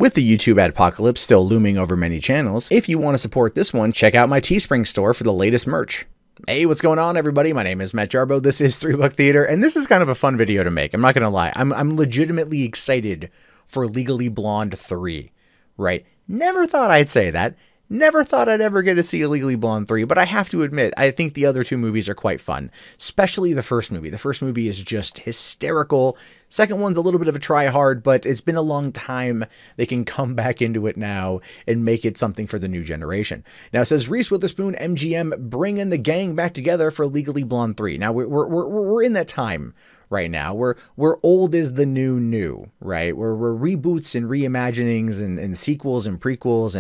With the YouTube adpocalypse still looming over many channels, if you want to support this one, check out my Teespring store for the latest merch. Hey, what's going on, everybody? My name is Matt Jarbo. This is 3 Buck Theater, and this is kind of a fun video to make. I'm not going to lie. I'm legitimately excited for Legally Blonde 3, right? Never thought I'd say that. Never thought I'd ever get to see a Legally Blonde 3, but I have to admit, I think the other two movies are quite fun, especially the first movie. The first movie is just hysterical. Second one's a little bit of a try-hard, but it's been a long time. They can come back into it now and make it something for the new generation. Now, it says Reese Witherspoon, MGM, bringing the gang back together for Legally Blonde 3. Now, we're in that time right now. We're old is the new, right? We're reboots and reimaginings and sequels and prequels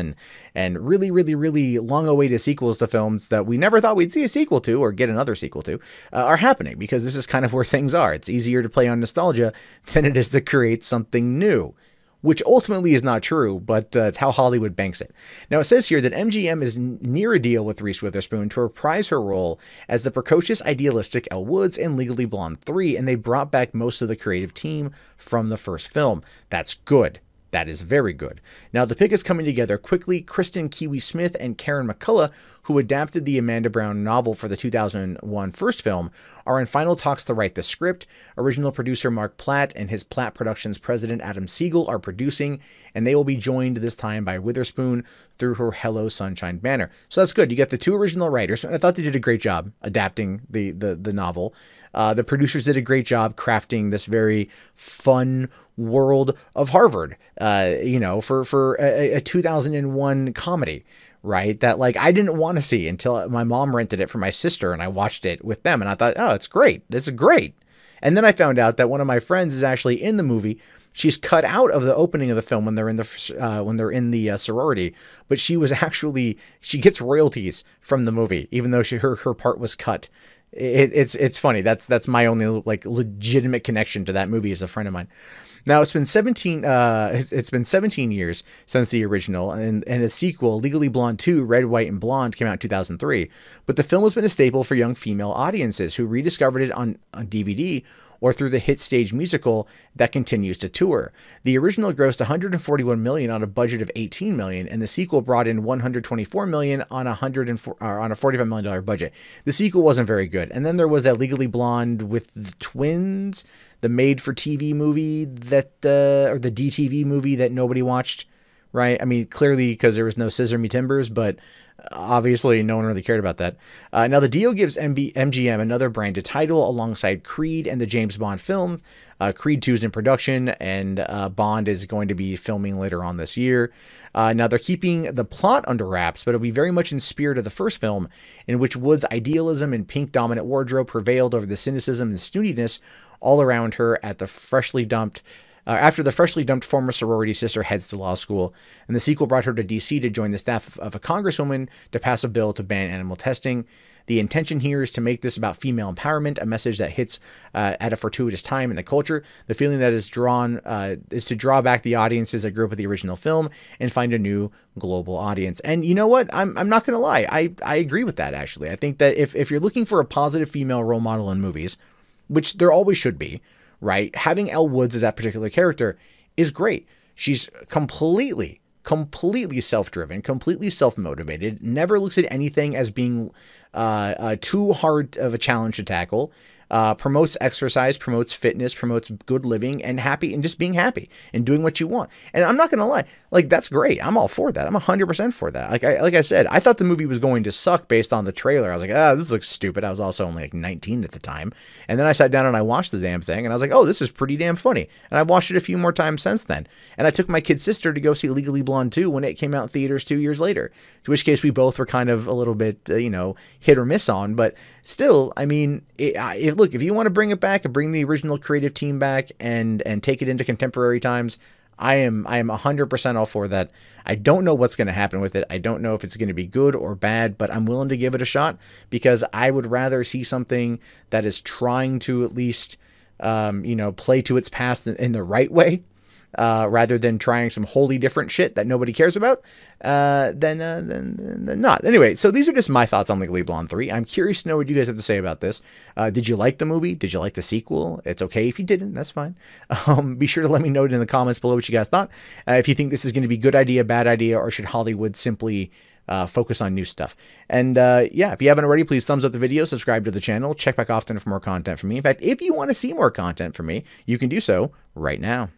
and really long awaited sequels to films that we never thought we'd see a sequel to or get another sequel to are happening, because this is kind of where things are. It's easier to play on nostalgia than it is to create something new, which ultimately is not true, but it's how Hollywood banks it. Now, it says here that MGM is near a deal with Reese Witherspoon to reprise her role as the precocious, idealistic Elle Woods in Legally Blonde 3, and they brought back most of the creative team from the first film. That's good. That is very good. Now, the pick is coming together quickly. Kirsten, Kiwi Smith, and Karen McCullah, who adapted the Amanda Brown novel for the 2001 first film, are in final talks to write the script. Original producer Marc Platt and his Platt Productions president Adam Siegel are producing, and they will be joined this time by Witherspoon through her Hello Sunshine banner. So that's good. You get the two original writers, and I thought they did a great job adapting the novel. The producers did a great job crafting this very fun world of Harvard, you know, for a 2001 comedy, right? That, like, I didn't want to see until my mom rented it for my sister and I watched it with them, and I thought, oh, it's great. This is great. And then I found out that one of my friends is actually in the movie. She's cut out of the opening of the film when they're in the sorority, but she gets royalties from the movie, even though her part was cut. It's funny. That's my only like legitimate connection to that movie, as a friend of mine. Now, it's been 17 years since the original, and a sequel, Legally Blonde 2, Red, White, and Blonde, came out in 2003. But the film has been a staple for young female audiences who rediscovered it on DVD or through the hit stage musical that continues to tour. The original grossed $141 million on a budget of $18 million, and the sequel brought in $124 million on a $45 million budget. The sequel wasn't very good. And then there was that Legally Blonde with the twins, the made-for-TV movie or the DTV movie that nobody watched, right? I mean, clearly because there was no Scissor Me Timbers, but obviously no one really cared about that. Now, the deal gives MGM another branded title alongside Creed and the James Bond film. Creed 2 is in production, and Bond is going to be filming later on this year. Now, they're keeping the plot under wraps, but it'll be very much in spirit of the first film, in which Wood's idealism and pink-dominant wardrobe prevailed over the cynicism and snootiness all around her after the freshly dumped former sorority sister heads to law school. And the sequel brought her to D.C. to join the staff of a congresswoman to pass a bill to ban animal testing. The intention here is to make this about female empowerment, a message that hits at a fortuitous time in the culture. The feeling that is to draw back the audiences that grew up with the original film and find a new global audience. And you know what? I'm not going to lie. I agree with that, actually. I think that if you're looking for a positive female role model in movies, which there always should be, right? Having Elle Woods as that particular character is great. She's completely self-driven, completely self-motivated, never looks at anything as being too hard of a challenge to tackle, promotes exercise, promotes fitness, promotes good living and just being happy and doing what you want. And I'm not going to lie, like, that's great. I'm all for that. I'm 100% for that. Like I said, I thought the movie was going to suck based on the trailer. I was like, this looks stupid. I was also only like 19 at the time. And then I sat down and I watched the damn thing and I was like, oh, this is pretty damn funny. And I've watched it a few more times since then. And I took my kid sister to go see Legally Blonde 2 when it came out in theaters 2 years later, to which case we both were kind of a little bit, hit or miss on, but still, I mean, look, if you want to bring it back and bring the original creative team back and take it into contemporary times, I am 100% all for that. I don't know what's going to happen with it. I don't know if it's going to be good or bad, but I'm willing to give it a shot, because I would rather see something that is trying to at least, play to its past in the right way, rather than trying some wholly different shit that nobody cares about, then not. Anyway, so these are just my thoughts on Legally Blonde 3. I'm curious to know what you guys have to say about this. Did you like the movie? Did you like the sequel? It's okay if you didn't. That's fine. Be sure to let me know in the comments below what you guys thought. If you think this is going to be good idea, bad idea, or should Hollywood simply focus on new stuff. And yeah, if you haven't already, please thumbs up the video, subscribe to the channel, check back often for more content from me. In fact, if you want to see more content from me, you can do so right now.